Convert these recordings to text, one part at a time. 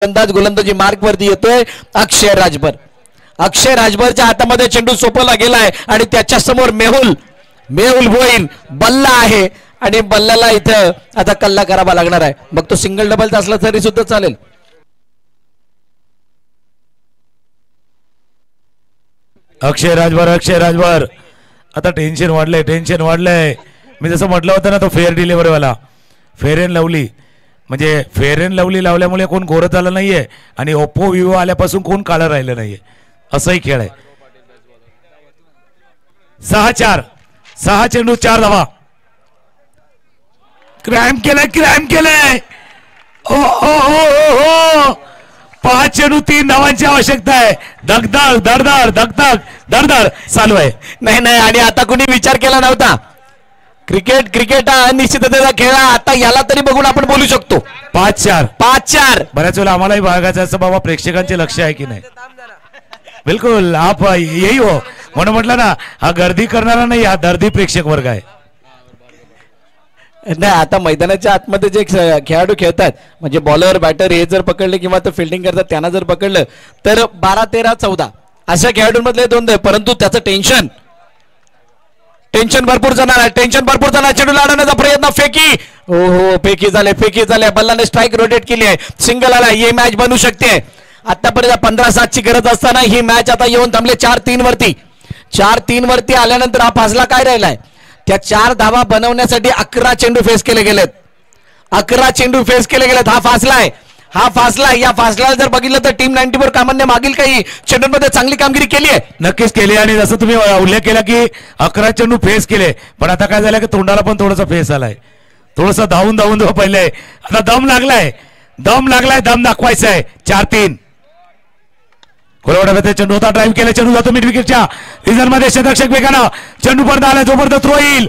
गोलंदाजी मार्क वरती येतोय अक्षय राजभर. अक्षय राजभरच्या हातामध्ये चेंडू सोपवला गेलाय आणि त्याच्या समोर मेहुल भोईर बल्ला आहे आणि बल्ल्याला इथं आता कल्ला करावा लागणार आहे. मग तो सिंगल डबलचा असला तरी सुद्धा चालेल. अक्षय राजभर आता टेन्शन वाढलंय. मी जसं म्हटलं होतं ना, तो फेअर डिलिव्हरी वाला फेअर अँड लवली, म्हणजे फेअर अँड लवली लावल्यामुळे कोण गोरत आलं नाहीये आणि ओप्पो विवो आल्यापासून कोण काळं राहिलं नाहीये, असाही खेळ आहे. 6-4 6 चेंडू 4 धावा. क्रॅम केलंय. ओ ओ ओ 5 चेंडू 3 धावांची आवश्यकता आहे. धडधड चालू आहे. नाही आणि आता कोणी विचार केला नव्हता. क्रिकेट हा अनिश्चिततेचा खेळ आहे. आता याला तरी बघून आपण बोलू शकतो. 5-4 बऱ्याच वेळेला आम्हालाही बघायचं असं, बाबा प्रेक्षकांचे लक्ष आहे की नाही. बिलकुल आप यही हो, म्हणून म्हटलं ना, हा गर्दी करणारा नाही, हा दर्दी प्रेक्षक वर्ग आहे. नाही आता मैदानाच्या आतमध्ये जे खेळाडू खेळतात, म्हणजे बॉलर बॅटर हे जर पकडले किंवा तो फिल्डिंग करतात त्यांना जर पकडलं तर 12, 13, 14 अशा खेळाडूंमधले 2, परंतु त्याचं टेन्शन भरपूर जाणार आहे. चेंडू लावण्याचा प्रयत्न फेकी झाले. बल्लाने स्ट्राईक रोटेट केली आहे. सिंगल आला. ही मॅच बनू शकते. आतापर्यंत 15-7 ची गरज असताना ही मॅच आता येऊन थांबले 4-3 वरती आल्यानंतर हा फासला काय राहिलाय. त्या 4 धावा बनवण्यासाठी 11 चेंडू फेस केले गेलेत. हा फासला या फासल्याला जर बघितलं तर टीम 94 कामांनी मागील काही चेंडूंमध्ये चांगली कामगिरी केली आहे. नक्कीच केली. आणि जसं तुम्ही उल्लेख केला की 11 चेंडू फेस केले, पण आता काय झालं की तोंडाला पण थोडासा फेस आलाय. थोडस धावून पहिले आता दम लागलाय. दम दाखवायचा आहे. 4-3 कोलवाडा चेंडू होता. ड्राईव्ह केला. चेंडू जातो मिड विकेटच्या रिझन मध्ये. क्षेत्ररक्षक वेगानं चेंडू पर्यंत आला. जोपर्यंत थ्रो येईल.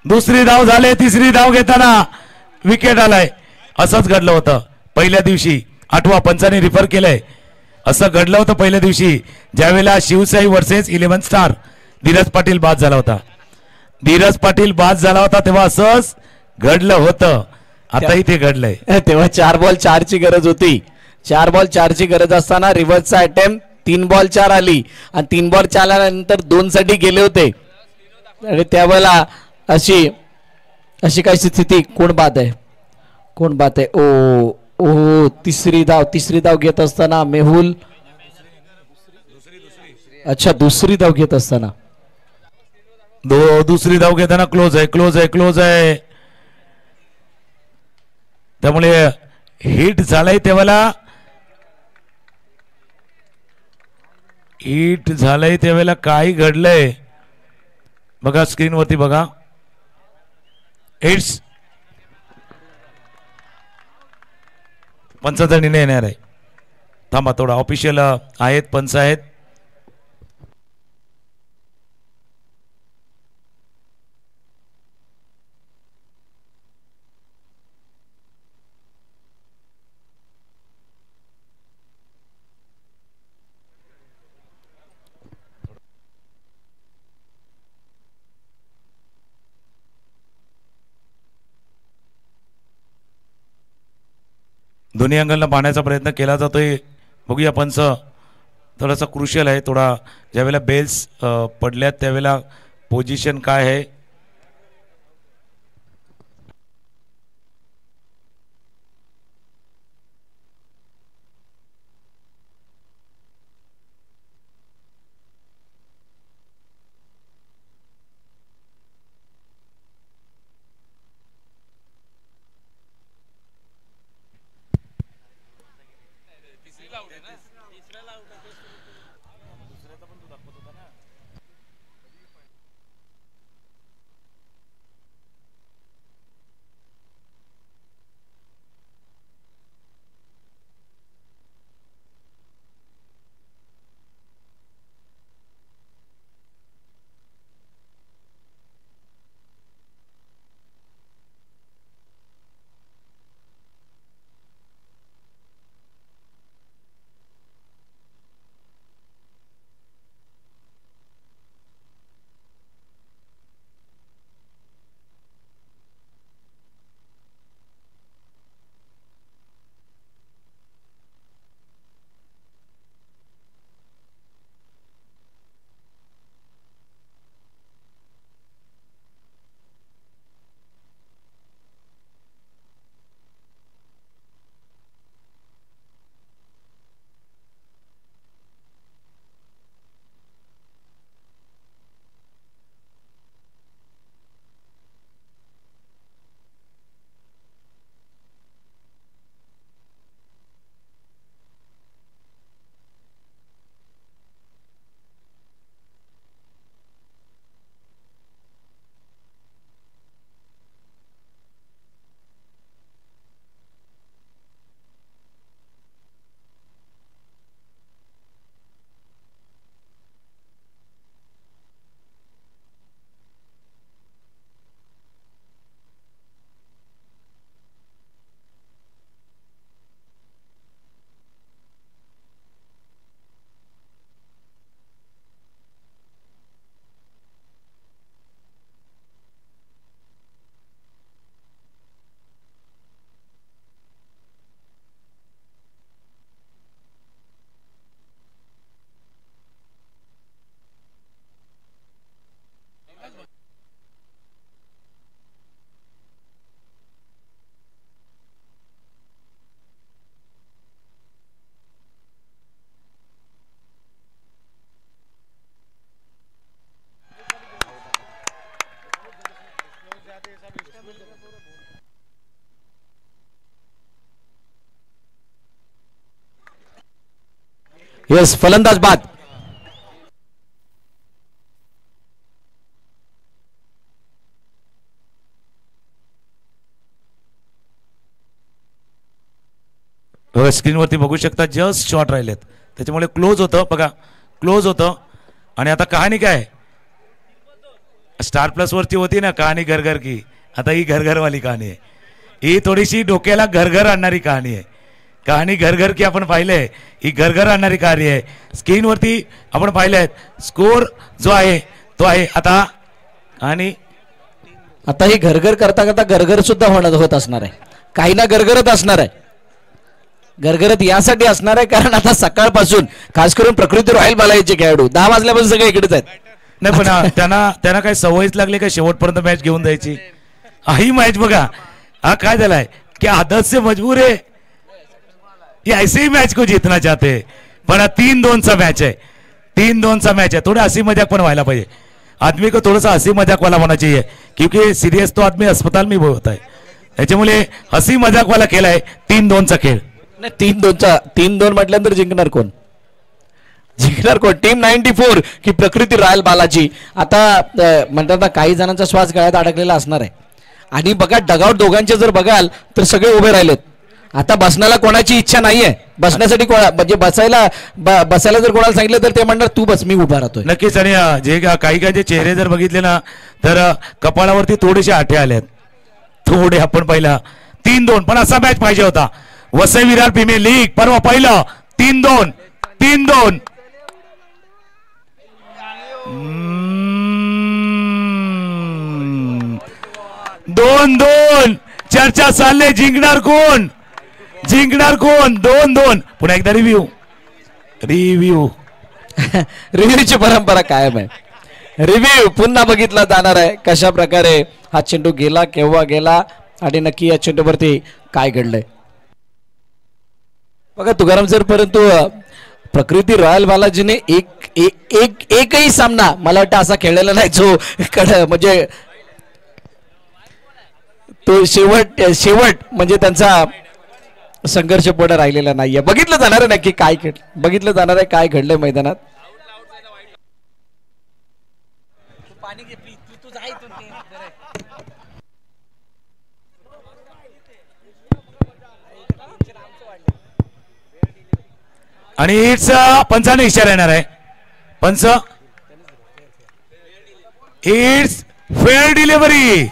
दुसरी धाव झाले. तिसरी धाव घेताना विकेट आलाय. असंच घडलं होतं पहिल्या दिवशी. 8व्या पंचाने रिफर केलंय. असं घडलं होतं पहिल्या दिवशी, ज्यावेळेला शिवसाई वर्सेस 11 स्टार धीरज पाटील बाद झाला होता. तेव्हा असंच घडलं होतं. आता इथे घडलंय. तेव्हा 4 बॉल 4 ची गरज होती. 4 बॉल 4 ची गरज असताना रिव्हर्सचा अटेम्प्ट 3 बॉल 4 आली आणि 3 बॉल 4 आल्यानंतर 2 साठी गेले होते. आणि त्यावेळेला अशी काय स्थिती. कोण बाद आहे. ओ तिसरी धाव घेत असताना मेहुल. अच्छा दुसरी धाव घेत असताना दुसरी धाव घेताना क्लोज आहे. त्यामुळे हिट झालंय. त्यावेळेला काय घडलंय बघा स्क्रीनवरती बघा. हिट्स पंचाचा निर्णय येणार आहे. थांबा थोडा ऑफिशियल आहेत, पंच आहेत. दोन्ही अँगलला पाहण्याचा प्रयत्न केला जातोय. बघूया पंच थोडासा क्रुशियल आहे. थोडा ज्यावेळेला बेल्स पडल्यात त्यावेळेला पोझिशन काय आहे. येस, फलंदाज बाद. स्क्रीनवरती बघू शकता जस्ट शॉट राहिलेत, त्याच्यामुळे क्लोज होतं बघा, क्लोज होतं. आणि आता कहाणी काय, स्टार प्लस वरती होती ना कहाणी घर घर की, आता ही घर घरवाली कहाणी आहे. ही थोडीशी डोक्याला घर घर आणणारी कहाणी आहे. कहाणी घर घर की आपण पाहिलंय, ही घर घर आणणारी कहाणी आहे. स्क्रीनवरती आपण पाहिलंय स्कोर जो आहे तो आहे आता. आणि आता ही घरघर करता करता घरघर सुद्धा होत असणार आहे, काही ना घरघरत असणार आहे. गरगरत यासाठी असणार आहे कारण आता सकाळपासून खास करून प्रकृती रॉयल बालाजीचे खेळाडू 10 वाजल्यापासून सगळे इकडेच आहेत. नाही पण त्यांना काय सवयच लागली का शेवटपर्यंत मॅच घेऊन जायची. ही मॅच बघा, हा काय झालाय की आदत से मजबूर है, ये ऐसे ही मैच को जीतना चाहते हैं. पण 3-2चा मॅच आहे, 3-2चा मॅच आहे. थोड़ा हंसी मजाक पण व्हायला पाहिजे. आदमी को थोड़ा सा हंसी मजाक वाला होना चाहिए, क्योंकि सीरियस तो आदमी अस्पताल में होता है. त्याच्यामुळे हंसी मजाक वाला खेळ आहे 3-2चा खेळ. 3-2 म्हटल्यानंतर जिंकणार कोण, जिंकणार कोण. टीम 94 की प्रकृती रॉयल बालाजी. आता म्हणतात ना काही जणांचा श्वास गळ्यात अडकलेला असणार आहे. आणि बघा डगआउट दोघांचे जर बघाल तर सगळे उभे राहिलेत. आता बसण्याला कोणाची इच्छा नाहीये, बसण्यासाठी म्हणजे बसायला जर कोणाला सांगितलं तर ते म्हणणार तू बस, मी उभा राहतोय. नक्कीच. आणि जे काही जे चेहरे जर बघितले ना तर कपाळावरती थोडेसे आठे आलेत, थोडे. आपण पहिला 3-2 पण असा मॅच पाहिजे होता. वसई विरार प्रीमियर लीग परवा पहिलं 3-2 3-2. 2-2 चर्चा चालले, जिंकणार कोण, जिंकणार कोण. 2-2 पुन्हा एकदा रिव्ह्यू रिव्ह्यूची परंपरा कायम आहे. रिव्ह्यू पुन्हा बघितला जाणार आहे कशा प्रकारे हा चेंडू गेला, केव्हा गेला आणि नक्की या चेंडूवरती काय घडलंय. बघा तुकाराम सर, परंतु प्रकृती रॉयल बालाजीने एकही सामना मला वाटतं असा खेळलेला नाही जो म्हणजे तो शेवट म्हणजे त्यांचा संघर्ष पुढे राहिलेला नाहीये. बघितलं जाणार आहे नक्की काय बघितलं जाणार आहे काय घडलंय मैदानात. आणि इट्स पंचाने इशारा येणार आहे. पंच, इट्स फेअर डिलिव्हरी.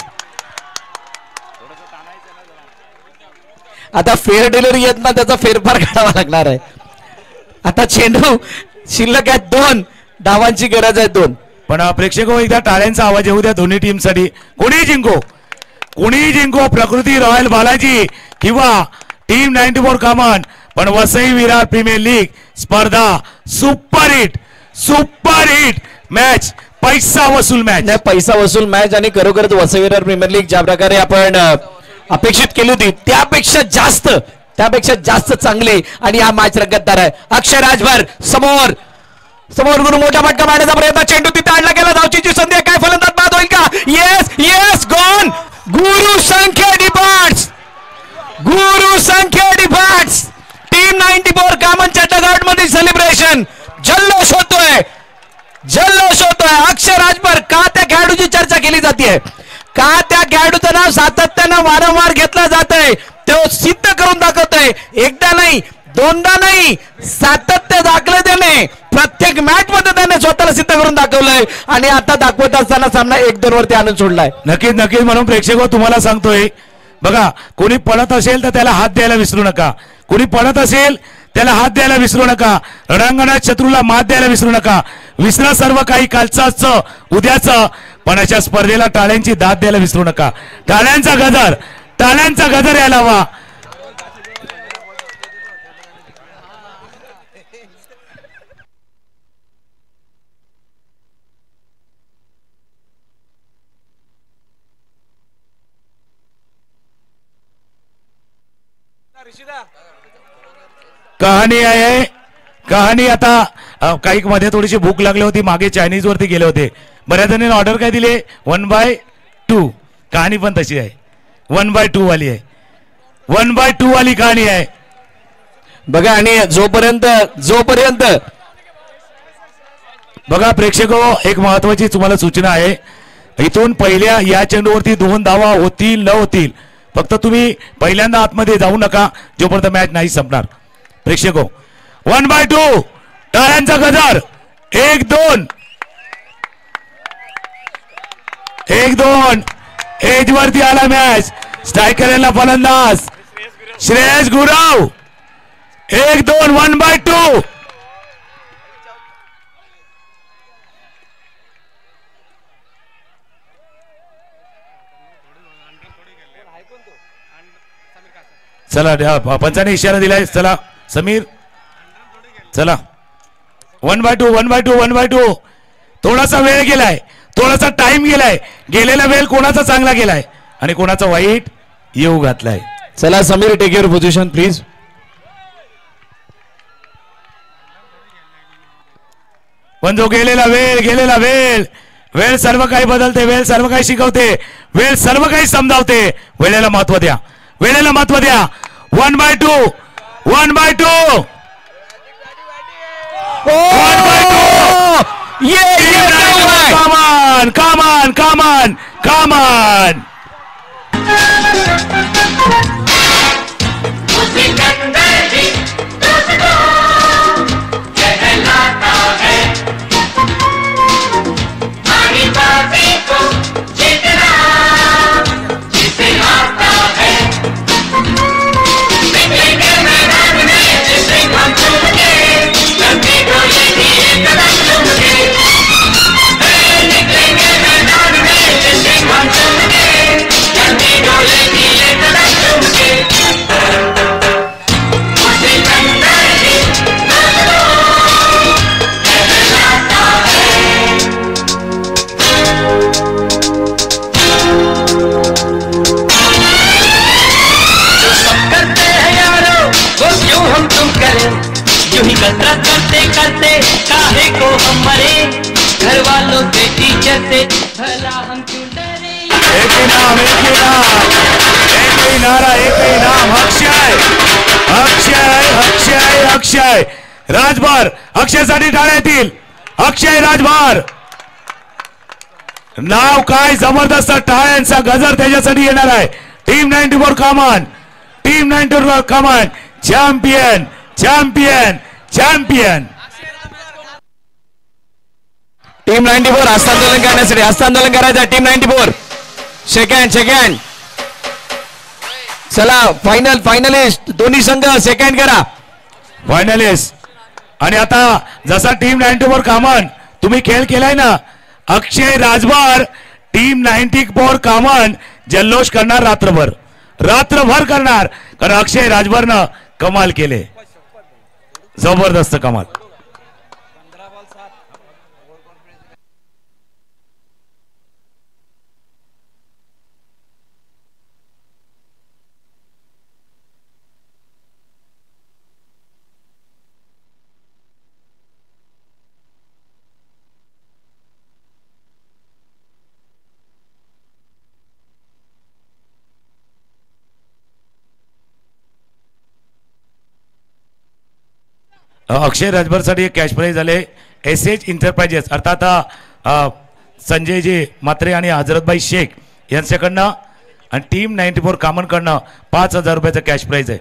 आता फेअर डिलिव्हरी येत ना त्याचा फेरफार करावा लागणार आहे. आता चेंडू शिल्लक आहेत 2 धावांची गरज आहे 2. पण प्रेक्षक एकदा टाळ्यांचा आवाज येऊ द्या दोन्ही टीम साठी. कोणी जिंको प्रकृती रॉयल बालाजी किंवा टीम 94 कामन. पण वसई विरार प्रीमियर लीग स्पर्धा सुपर हिट मॅच, पैसा वसूल मॅच, पैसा वसूल मॅच. आणि खरोखरच वसई विरार प्रीमियर लीग ज्या प्रकारे आपण अपेक्षित केली होती त्यापेक्षा जास्त चांगली आणि हा मॅच रंगतदार आहे. अक्षय राजभर समोर गुरु मोठा फटका मारण्याचा प्रयत्न, चेंडू तिथे आणला गेला, धावचीची संधी काय, फलंदाज बाद होईल का. Yes gone. गुरु संख्या डिपार्ट्स. टीम 94 कामनच्या डगआउट मध्ये सेलिब्रेशन, जल्लोष होतोय. अक्षय राजभर का त्या खेळाडूची चर्चा केली जाते, का त्या खेळाडूचं नाव सातत्यानं वारंवार घेतलं जात आहे. तो सिद्ध करून दाखवतोय. एकदा नाही, दोनदा नाही, सातत्य दाखलं त्याने. प्रत्येक मॅच मध्ये त्याने स्वतःला सिद्ध करून दाखवलंय आणि आता दाखवत असताना सामना 1-2 वरती आणून सोडलाय. नक्कीच म्हणून प्रेक्षक तुम्हाला सांगतोय बघा, कोणी पळत असेल तर त्याला हात द्यायला विसरू नका. रणांगणात शत्रूला मात द्यायला विसरू नका. विसरा सर्व काही कालचं उद्याचं, पण अशा स्पर्धेला टाळ्यांची दाद द्यायला विसरू नका. टाळ्यांचा गजर यायला हवा. कहाणी आता काही मध्ये थोडीशी भूक लागली होती, मागे चायनीज वरती गेले होते. बऱ्याच जणांनी ऑर्डर काय दिले 1/2. कहाणी पण तशी आहे, 1/2 वाली आहे. 1/2 वाली कहाणी आहे. बघा आणि जोपर्यंत बघा प्रेक्षक एक महत्वाची तुम्हाला सूचना आहे. इथून पहिल्या या चेंडूवरती 2 धावा होतील न होतील फक्त तुम्ही पहिल्यांदा आतमध्ये जाऊ नका जोपर्यंत मॅच नाही संपणार. प्रेक्षक 1/2 टाळ्यांचा गजर. 1-2 1-2 एज वरती आला मॅच. स्ट्रायकरला फलंदाज श्रेयस गुरव. 1-2 1/2. चला पंचाने इशारा दिलाय. चला समीर चला 1/2 थोडासा वेळ गेलाय, थोडासा टाइम गेलाय. गेलेला वेळ कोणाचा चांगला गेलाय आणि कोणाचा वाईट येऊ घातलाय. चला Sameer take your position please. पण जो गेलेला वेळ सर्व काही बदलते, वेळ सर्व काही शिकवते, वेळ सर्व काही समजावते. वेळेला महत्व द्या, वेळेला महत्व द्या. 1/2 1/2 Come on. करते करते काहे को हम मरे, घर वालों के टीचर से भला हम क्यों डरे. एक ही नाम अक्षय राजभर. अक्षयसाठी टाळ्या येतील. अक्षय राजभर नाव काय जबरदस्त. टाळ्यांचा गजर त्याच्यासाठी येणार आहे. टीम 94 कमान, टीम 94 कमान चॅम्पियन चॅम्पियन चॅम्पियन. टीम 94 हस्तांदोलन करण्यासाठी हस्तांदोलन करायचं. Team 94 second. चला फायनलिस्ट दोन्ही संघ सेकंड करा. फायनलिस्ट. आणि आता जसा टीम 94 कामन तुम्ही खेळ केलाय ना, अक्षय राजभर टीम 94 कामन जल्लोष करणार. रात्रभर करणार. कारण अक्षय राजभरनं कमाल केले. जबरदस्त कमाल. अक्षय राजभर साठी एक कॅश प्राइज झाले. SH इंटरप्राइजेस अर्थात संजयजी मात्रे आणि हजरतभाई शेख यांच्याकडनं आणि टीम 94 कामनकडनं 5,000 रुपयाचं कॅश प्राइज आहे.